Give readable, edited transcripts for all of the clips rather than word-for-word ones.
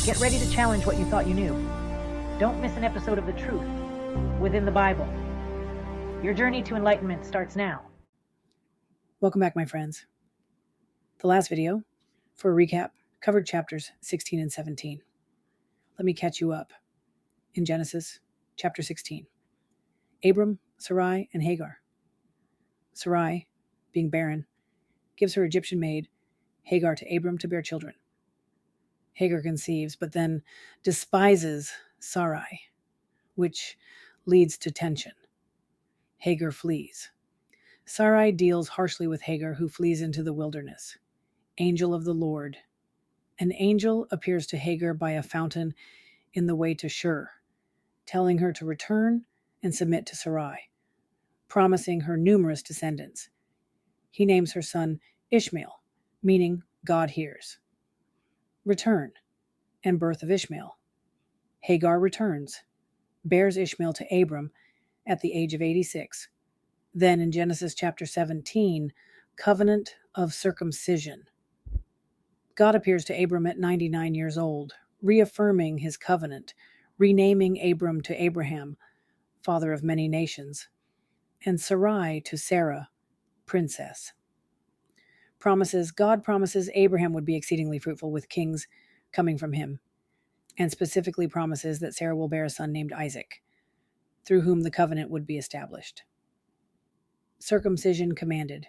Get ready to challenge what you thought you knew. Don't miss an episode of The Truth Within the Bible. Your journey to enlightenment starts now. Welcome back, my friends. The last video, for a recap, covered chapters 16 and 17. Let me catch you up. In Genesis chapter 16, Abram, Sarai, and Hagar. Sarai, being barren, gives her Egyptian maid, Hagar, to Abram to bear children. Hagar conceives, but then despises Sarai, which leads to tension. Hagar flees. Sarai deals harshly with Hagar, who flees into the wilderness. Angel of the Lord. An angel appears to Hagar by a fountain in the way to Shur, telling her to return and submit to Sarai, promising her numerous descendants. He names her son Ishmael, meaning God hears. Return and birth of Ishmael. Hagar returns, bears Ishmael to Abram at the age of 86. Then in Genesis chapter 17, covenant of circumcision. God appears to Abram at 99 years old, reaffirming his covenant, renaming Abram to Abraham, father of many nations, and Sarai to Sarah, princess. God promises Abraham would be exceedingly fruitful, with kings coming from him, and specifically promises that Sarah will bear a son named Isaac, through whom the covenant would be established. Circumcision commanded.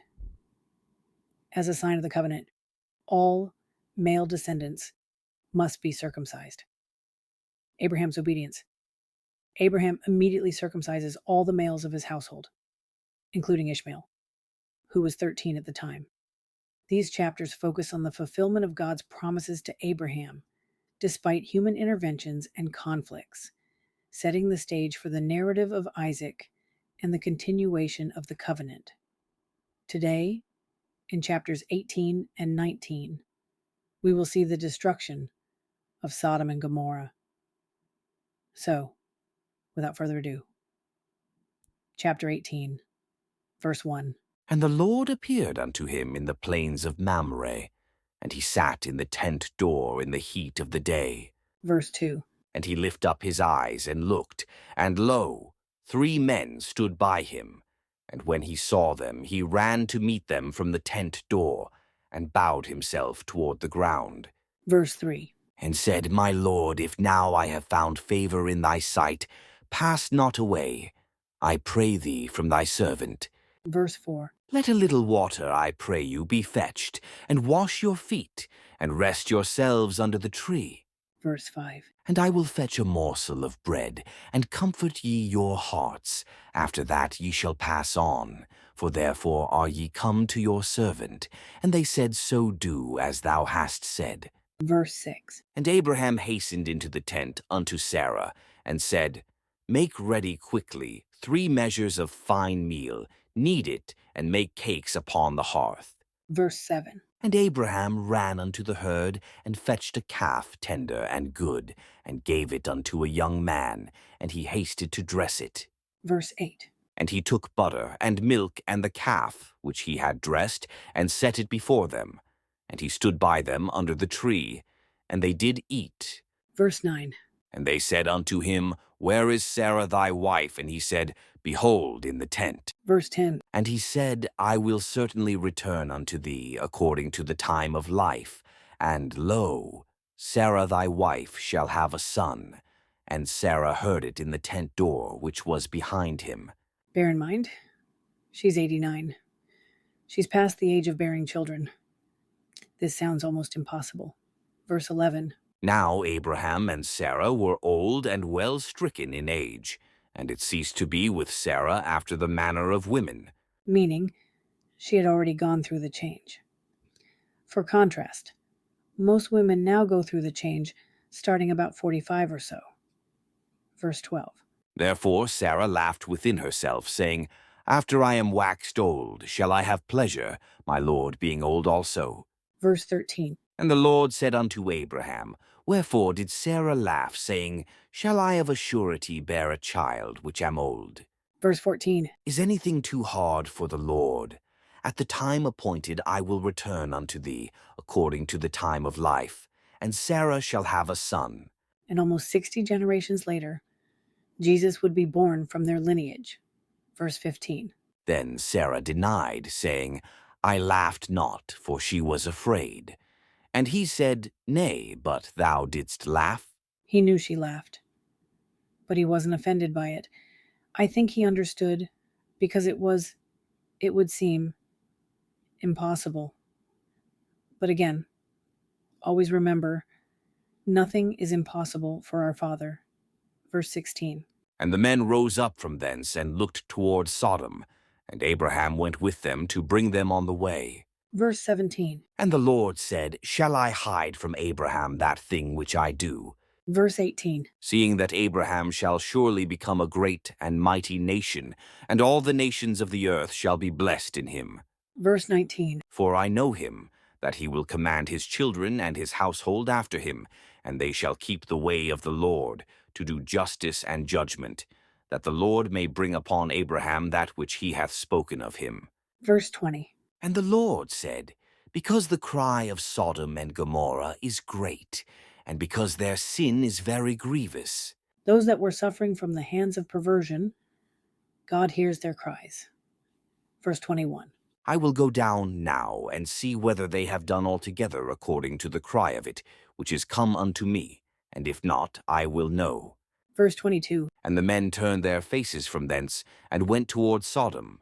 As a sign of the covenant, all male descendants must be circumcised. Abraham's obedience. Abraham immediately circumcises all the males of his household, including Ishmael, who was 13 at the time. These chapters focus on the fulfillment of God's promises to Abraham, despite human interventions and conflicts, setting the stage for the narrative of Isaac and the continuation of the covenant. Today, in chapters 18 and 19, we will see the destruction of Sodom and Gomorrah. So, without further ado, chapter 18, verse 1. And the Lord appeared unto him in the plains of Mamre, and he sat in the tent door in the heat of the day. Verse 2. And he lifted up his eyes and looked, and lo, 3 men stood by him. And when he saw them, he ran to meet them from the tent door, and bowed himself toward the ground. Verse 3. And said, My Lord, if now I have found favor in thy sight, pass not away, I pray thee, from thy servant. Verse 4. Let a little water, I pray you, be fetched, and wash your feet, and rest yourselves under the tree. Verse 5. And I will fetch a morsel of bread, and comfort ye your hearts. After that ye shall pass on, for therefore are ye come to your servant. And they said, So do as thou hast said. Verse 6. And Abraham hastened into the tent unto Sarah, and said, Make ready quickly 3 measures of fine meal, knead it, and make cakes upon the hearth. Verse 7. And Abraham ran unto the herd, and fetched a calf tender and good, and gave it unto a young man, and he hasted to dress it. Verse 8. And he took butter and milk and the calf, which he had dressed, and set it before them. And he stood by them under the tree, and they did eat. Verse 9. And they said unto him, Where is Sarah thy wife? And he said, Behold, in the tent. Verse 10. And he said, I will certainly return unto thee according to the time of life. And lo, Sarah thy wife shall have a son. And Sarah heard it in the tent door which was behind him. Bear in mind, she's 89. She's past the age of bearing children. This sounds almost impossible. Verse 11. Now Abraham and Sarah were old and well stricken in age, and it ceased to be with Sarah after the manner of women. Meaning, she had already gone through the change. For contrast, most women now go through the change starting about 45 or so. Verse 12. Therefore Sarah laughed within herself, saying, After I am waxed old, shall I have pleasure, my Lord being old also? Verse 13. And the Lord said unto Abraham, Wherefore did Sarah laugh, saying, Shall I of a surety bear a child which am old? Verse 14. Is anything too hard for the Lord? At the time appointed I will return unto thee, according to the time of life. and Sarah shall have a son. And almost 60 generations later, Jesus would be born from their lineage. Verse 15. Then Sarah denied, saying, I laughed not, for she was afraid. And he said, Nay, but thou didst laugh. He knew she laughed, but he wasn't offended by it. I think he understood because it would seem impossible. But again, always remember, nothing is impossible for our Father. Verse 16. And the men rose up from thence and looked toward Sodom, and Abraham went with them to bring them on the way. Verse 17. And the Lord said, Shall I hide from Abraham that thing which I do? Verse 18. Seeing that Abraham shall surely become a great and mighty nation, and all the nations of the earth shall be blessed in him. Verse 19. For I know him, that he will command his children and his household after him, and they shall keep the way of the Lord, to do justice and judgment, that the Lord may bring upon Abraham that which he hath spoken of him. Verse 20. And the Lord said, Because the cry of Sodom and Gomorrah is great, and because their sin is very grievous. Those that were suffering from the hands of perversion, God hears their cries. Verse 21. I will go down now and see whether they have done altogether according to the cry of it, which is come unto me, and if not, I will know. Verse 22. And the men turned their faces from thence, and went toward Sodom.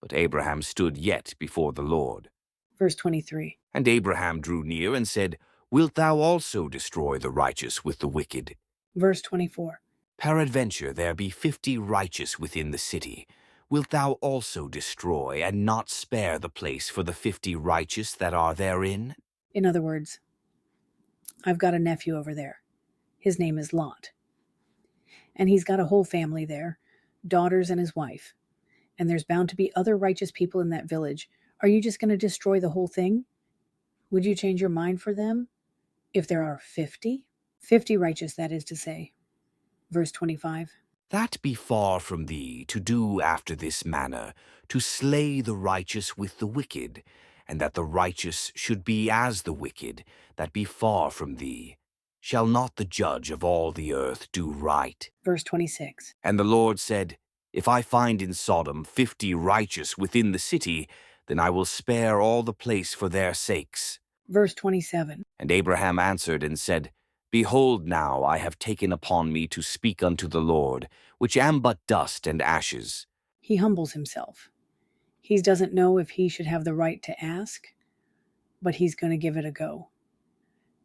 But Abraham stood yet before the Lord. Verse 23. And Abraham drew near and said, Wilt thou also destroy the righteous with the wicked? Verse 24. Peradventure there be 50 righteous within the city. Wilt thou also destroy, and not spare the place for the 50 righteous that are therein? In other words, I've got a nephew over there. His name is Lot. And he's got a whole family there, daughters and his wife. And there's bound to be other righteous people in that village. Are you just going to destroy the whole thing? Would you change your mind for them? If there are 50? 50 righteous, that is to say. Verse 25. That be far from thee to do after this manner, to slay the righteous with the wicked, and that the righteous should be as the wicked, that be far from thee. Shall not the judge of all the earth do right? Verse 26. And the Lord said, If I find in Sodom 50 righteous within the city, then I will spare all the place for their sakes. Verse 27. And Abraham answered and said, Behold, now I have taken upon me to speak unto the Lord, which am but dust and ashes. He humbles himself. He doesn't know if he should have the right to ask, but he's going to give it a go.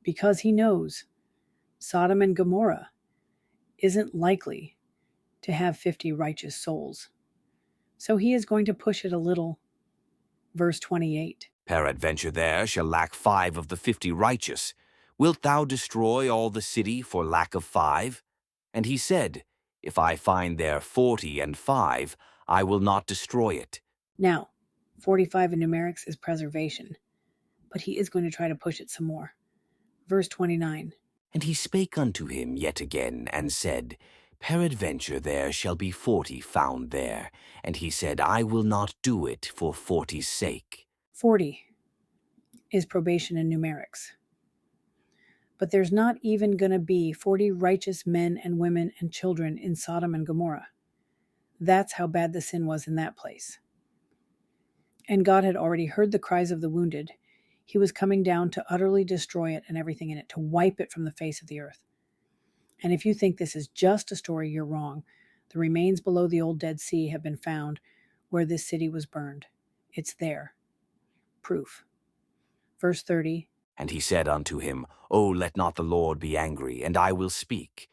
Because he knows Sodom and Gomorrah isn't likely to have 50 righteous souls. So he is going to push it a little. Verse 28. Peradventure there shall lack 5 of the 50 righteous. Wilt thou destroy all the city for lack of 5? And he said, If I find there 40 and 5, I will not destroy it. Now, 45 in numerics is preservation, but he is going to try to push it some more. Verse 29. And he spake unto him yet again, and said, Peradventure there shall be 40 found there. And he said, I will not do it for 40's sake. 40 is probation in numerics. But there's not even going to be 40 righteous men and women and children in Sodom and Gomorrah. That's how bad the sin was in that place. And God had already heard the cries of the wounded. He was coming down to utterly destroy it and everything in it, to wipe it from the face of the earth. And if you think this is just a story, you're wrong. The remains below the old Dead Sea have been found where this city was burned. It's there. Proof. Verse 30. And he said unto him, O let not the Lord be angry, and I will speak.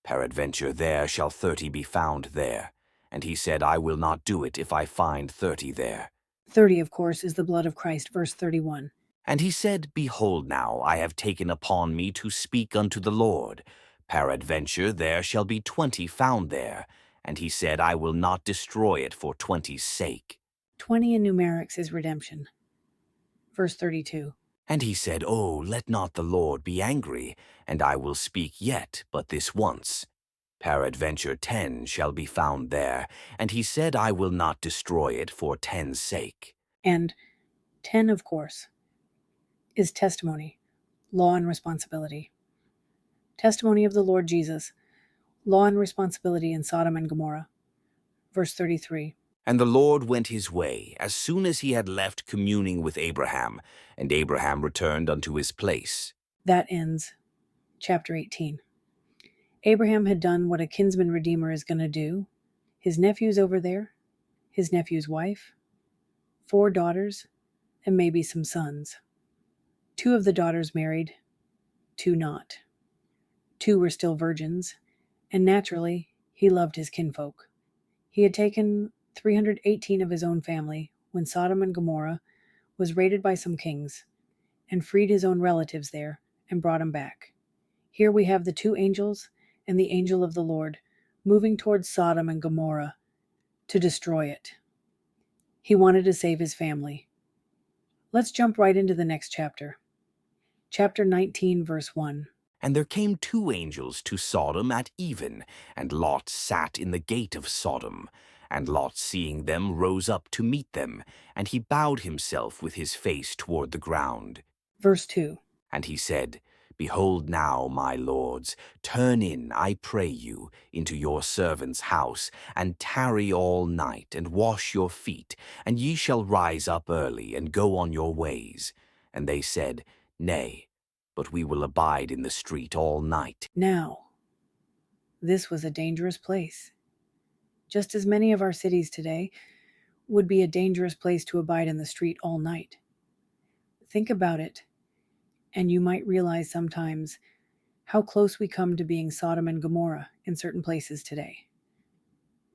Peradventure there shall 30 be found there. And he said, I will not do it if I find 30 there. 30, of course, is the blood of Christ. Verse 31. And he said, Behold now, I have taken upon me to speak unto the Lord. Peradventure there shall be 20 found there. And he said, I will not destroy it for 20's sake. 20 in numerics is redemption. Verse 32. And he said, O let not the Lord be angry, and I will speak yet but this once. Peradventure 10 shall be found there. And he said, I will not destroy it for 10's sake. And 10, of course, is testimony. Law and responsibility. Testimony of the Lord Jesus. Law and responsibility in Sodom and Gomorrah. Verse 33. And the Lord went his way, as soon as he had left communing with Abraham, and Abraham returned unto his place. That ends chapter 18. Abraham had done what a kinsman redeemer is going to do. His nephew's over there, his nephew's wife, 4 daughters, and maybe some sons. 2 of the daughters married, 2 not. 2 were still virgins, and naturally, he loved his kinfolk. He had taken 318 of his own family when Sodom and Gomorrah was raided by some kings, and freed his own relatives there and brought them back. Here we have the 2 angels and the angel of the Lord moving towards Sodom and Gomorrah to destroy it. He wanted to save his family. Let's jump right into the next chapter. Chapter 19, verse 1. And there came 2 angels to Sodom at even, and Lot sat in the gate of Sodom. And Lot, seeing them, rose up to meet them, and he bowed himself with his face toward the ground. Verse 2. And he said, Behold now, my lords, turn in, I pray you, into your servant's house, and tarry all night, and wash your feet, and ye shall rise up early, and go on your ways. And they said, Nay, but we will abide in the street all night. Now, this was a dangerous place. Just as many of our cities today would be a dangerous place to abide in the street all night. Think about it, and you might realize sometimes how close we come to being Sodom and Gomorrah in certain places today.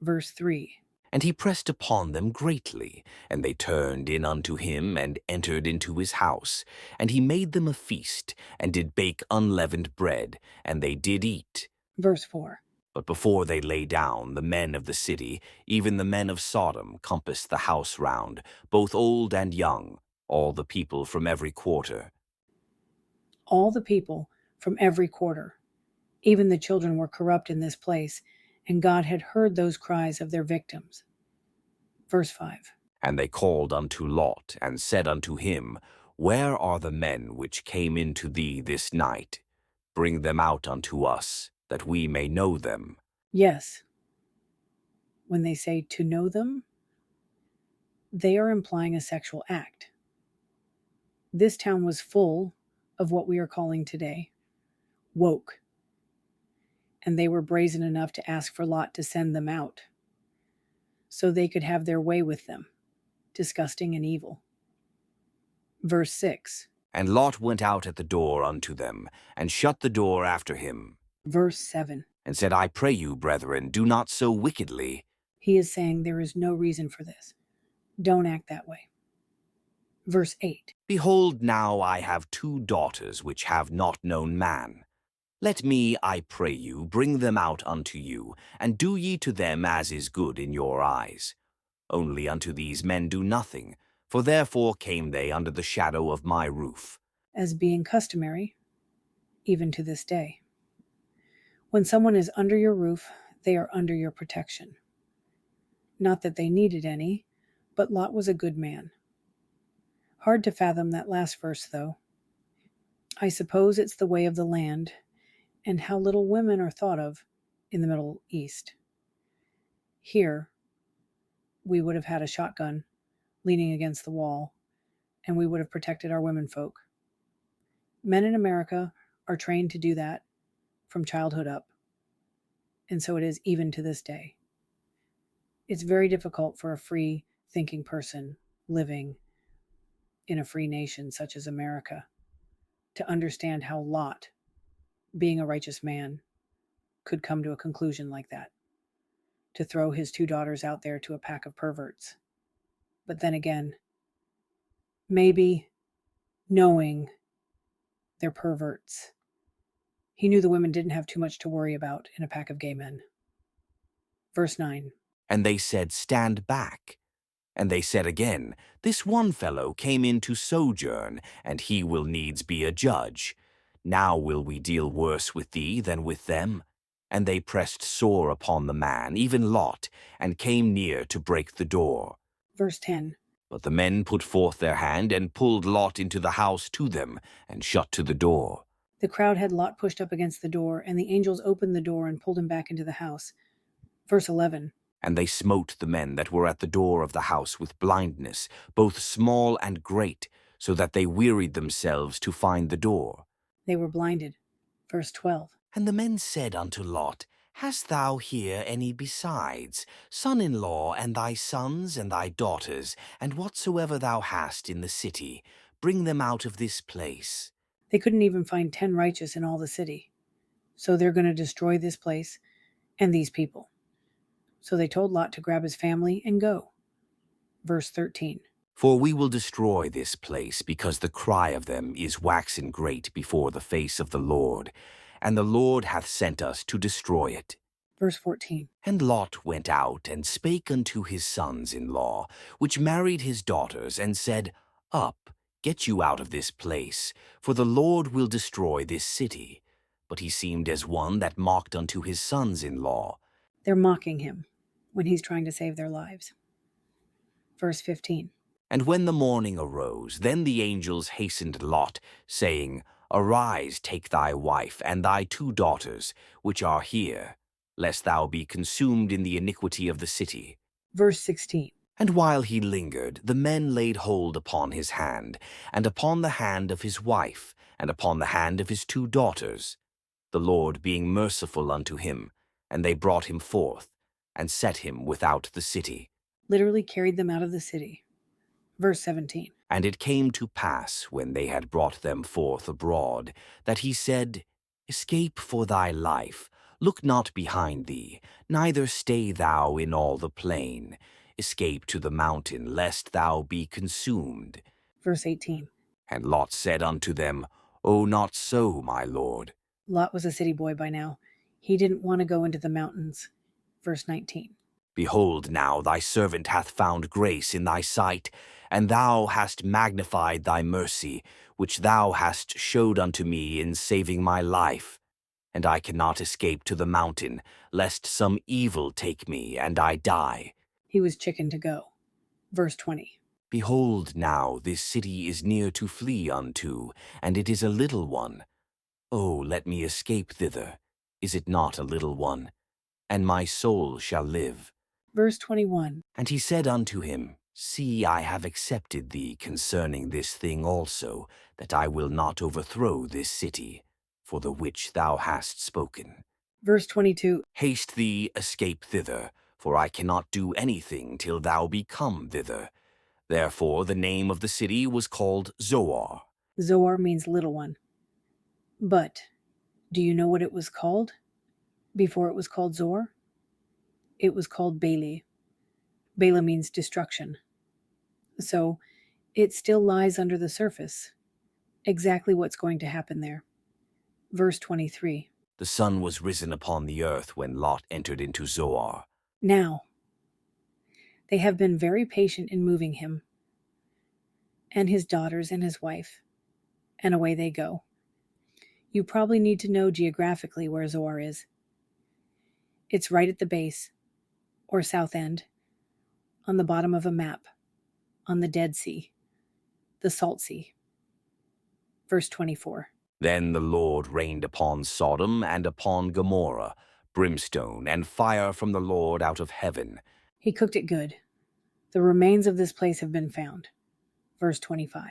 Verse 3. And he pressed upon them greatly, and they turned in unto him, and entered into his house. And he made them a feast, and did bake unleavened bread, and they did eat. Verse 4. But before they lay down, the men of the city, even the men of Sodom, compassed the house round, both old and young, all the people from every quarter. All the people from every quarter, even the children, were corrupt in this place, and God had heard those cries of their victims. Verse 5. And they called unto Lot, and said unto him, Where are the men which came into thee this night? Bring them out unto us, that we may know them. Yes. When they say to know them, they are implying a sexual act. This town was full of what we are calling today woke. And they were brazen enough to ask for Lot to send them out so they could have their way with them, disgusting and evil. Verse 6. And Lot went out at the door unto them, and shut the door after him, Verse 7. and said, I pray you, brethren, do not so wickedly. He is saying there is no reason for this. Don't act that way. Verse 8. Behold, now I have 2 daughters which have not known man. Let me, I pray you, bring them out unto you, and do ye to them as is good in your eyes. Only unto these men do nothing, for therefore came they under the shadow of my roof. As being customary, even to this day. When someone is under your roof, they are under your protection. Not that they needed any, but Lot was a good man. Hard to fathom that last verse, though. I suppose it's the way of the land, and how little women are thought of in the Middle East. Here, we would have had a shotgun leaning against the wall, and we would have protected our womenfolk. Men in America are trained to do that from childhood up, and so it is even to this day. It's very difficult for a free-thinking person living in a free nation such as America to understand how Lot, being a righteous man, could come to a conclusion like that, to throw his 2 daughters out there to a pack of perverts. But then again, maybe knowing they're perverts, he knew the women didn't have too much to worry about in a pack of gay men. Verse 9. And they said, Stand back. And they said again, This one fellow came in to sojourn, and he will needs be a judge. Now will we deal worse with thee than with them? And they pressed sore upon the man, even Lot, and came near to break the door. Verse 10. But the men put forth their hand and pulled Lot into the house to them and shut to the door. The crowd had Lot pushed up against the door, and the angels opened the door and pulled him back into the house. Verse 11. And they smote the men that were at the door of the house with blindness, both small and great, so that they wearied themselves to find the door. They were blinded. Verse 12. And the men said unto Lot, Hast thou here any besides, son-in-law, and thy sons, and thy daughters, and whatsoever thou hast in the city? Bring them out of this place. They couldn't even find 10 righteous in all the city. So they're going to destroy this place and these people. So they told Lot to grab his family and go. Verse 13. For we will destroy this place, because the cry of them is waxen great before the face of the Lord, and the Lord hath sent us to destroy it. Verse 14. And Lot went out and spake unto his sons-in-law, which married his daughters, and said, Up, get you out of this place, for the Lord will destroy this city. But he seemed as one that mocked unto his sons-in-law. They're mocking him when he's trying to save their lives. Verse 15. And when the morning arose, then the angels hastened Lot, saying, Arise, take thy wife and thy 2 daughters, which are here, lest thou be consumed in the iniquity of the city. Verse 16. And while he lingered, the men laid hold upon his hand, and upon the hand of his wife, and upon the hand of his 2 daughters, the Lord being merciful unto him, and they brought him forth, and set him without the city. Literally carried them out of the city. Verse 17. And it came to pass, when they had brought them forth abroad, that he said, Escape for thy life, look not behind thee, neither stay thou in all the plain. Escape to the mountain, lest thou be consumed. Verse 18. And Lot said unto them, O not so, my lord. Lot was a city boy by now. He didn't want to go into the mountains. Verse 19. Behold, now thy servant hath found grace in thy sight, and thou hast magnified thy mercy, which thou hast showed unto me in saving my life. And I cannot escape to the mountain, lest some evil take me, and I die. He was chicken to go. Verse 20. Behold, now this city is near to flee unto, and it is a little one. O let me escape thither. Is it not a little one? And my soul shall live. Verse 21. And he said unto him, See, I have accepted thee concerning this thing also, that I will not overthrow this city, for the which thou hast spoken. Verse 22. Haste thee, escape thither, for I cannot do anything till thou be come thither. Therefore the name of the city was called Zoar. Zoar means little one. But do you know what it was called before it was called Zoar? It was called Bela. Bela means destruction. So it still lies under the surface. Exactly what's going to happen there. Verse 23. The sun was risen upon the earth when Lot entered into Zoar. Now, they have been very patient in moving him and his daughters and his wife, and away they go. You probably need to know geographically where Zoar is. It's right at the base, or south end, on the bottom of a map, on the Dead Sea, the Salt Sea. Verse 24. Then the Lord rained upon Sodom and upon Gomorrah, brimstone and fire from the Lord out of heaven. He cooked it good. The remains of this place have been found. Verse 25.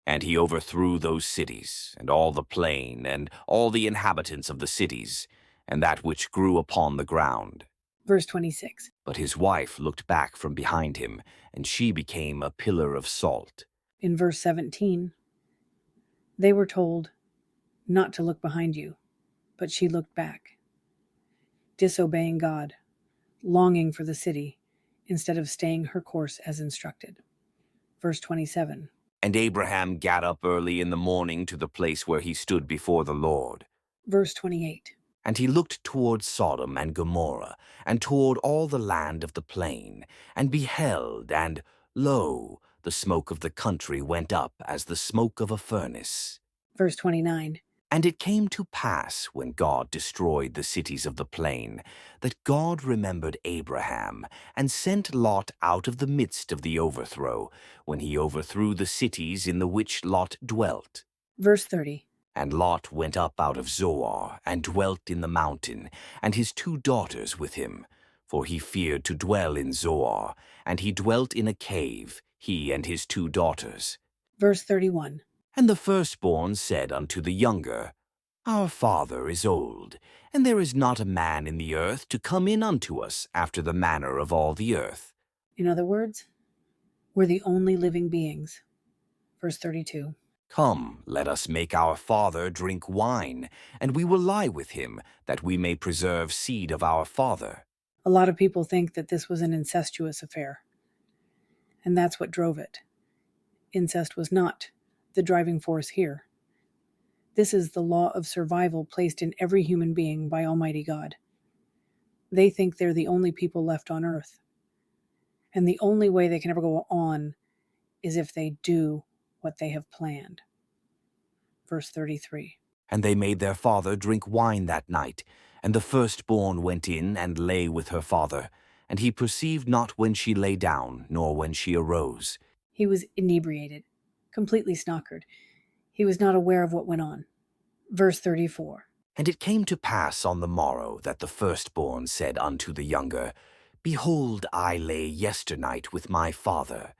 And he overthrew those cities, and all the plain, and all the inhabitants of the cities, and that which grew upon the ground. Verse 26. But his wife looked back from behind him, and she became a pillar of salt. In verse 17, they were told not to look behind you, but she looked back, disobeying God, longing for the city, instead of staying her course as instructed. Verse 27. And Abraham gat up early in the morning to the place where he stood before the Lord. Verse 28. And he looked toward Sodom and Gomorrah, and toward all the land of the plain, and beheld, and, lo, the smoke of the country went up as the smoke of a furnace. Verse 29. And it came to pass, when God destroyed the cities of the plain, that God remembered Abraham, and sent Lot out of the midst of the overthrow, when he overthrew the cities in the which Lot dwelt. Verse 30. And Lot went up out of Zoar, and dwelt in the mountain, and his 2 daughters with him. For he feared to dwell in Zoar, and he dwelt in a cave, he and his 2 daughters. Verse 31. And the firstborn said unto the younger, Our father is old, and there is not a man in the earth to come in unto us after the manner of all the earth. In other words, we're the only living beings. Verse 32. Come, let us make our father drink wine, and we will lie with him, that we may preserve seed of our father. A lot of people think that this was an incestuous affair, and that's what drove it. Incest was not the driving force here. This is the law of survival placed in every human being by Almighty God. They think they're the only people left on earth, and the only way they can ever go on is if they do what they have planned. Verse 33. And they made their father drink wine that night, and the firstborn went in and lay with her father, and he perceived not when she lay down, nor when she arose. He was inebriated, completely snockered. He was not aware of what went on. Verse 34. And it came to pass on the morrow that the firstborn said unto the younger, Behold, I lay yesternight with my father.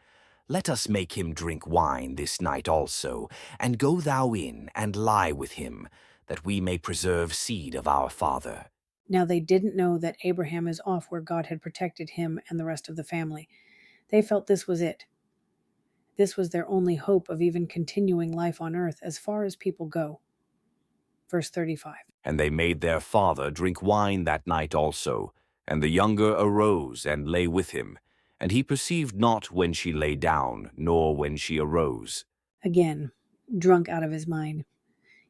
Let us make him drink wine this night also, and go thou in and lie with him, that we may preserve seed of our father. Now they didn't know that Abraham is off where God had protected him and the rest of the family. They felt this was it. This was their only hope of even continuing life on earth as far as people go. Verse 35. And they made their father drink wine that night also, and the younger arose and lay with him. And he perceived not when she lay down, nor when she arose. Again, drunk out of his mind.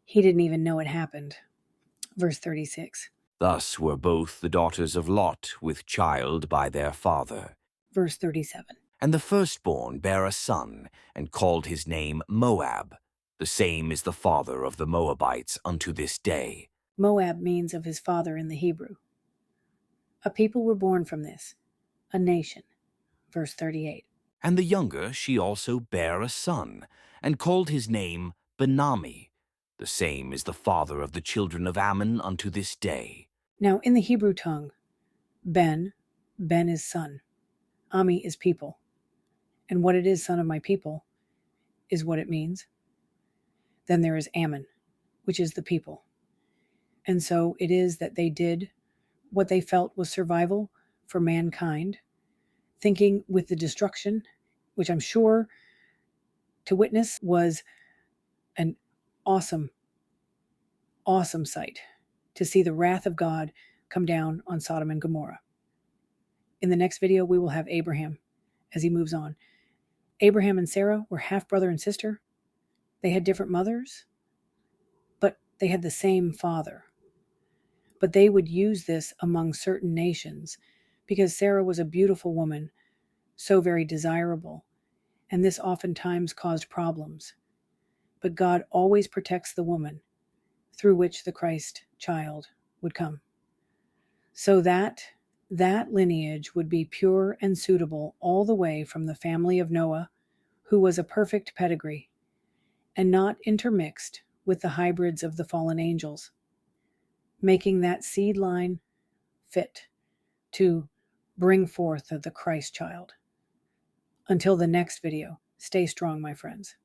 He didn't even know it happened. Verse 36. Thus were both the daughters of Lot with child by their father. Verse 37. And the firstborn bare a son, and called his name Moab. The same is the father of the Moabites unto this day. Moab means of his father in the Hebrew. A people were born from this, a nation. Verse 38. And the younger she also bare a son, and called his name Benami. The same is the father of the children of Ammon unto this day. Now in the Hebrew tongue, Ben is son. Ami is people. And what it is, son of my people, is what it means. Then there is Ammon, which is the people. And so it is that they did what they felt was survival for mankind, thinking with the destruction, which I'm sure to witness was an awesome, awesome sight, to see the wrath of God come down on Sodom and Gomorrah. In the next video, we will have Abraham as he moves on. Abraham and Sarah were half brother and sister. They had different mothers, but they had the same father. But they would use this among certain nations because Sarah was a beautiful woman, so very desirable, and this oftentimes caused problems. But God always protects the woman through which the Christ child would come, so that lineage would be pure and suitable all the way from the family of Noah, who was a perfect pedigree, and not intermixed with the hybrids of the fallen angels, making that seed line fit to bring forth the Christ child. Until the next video, stay strong, my friends.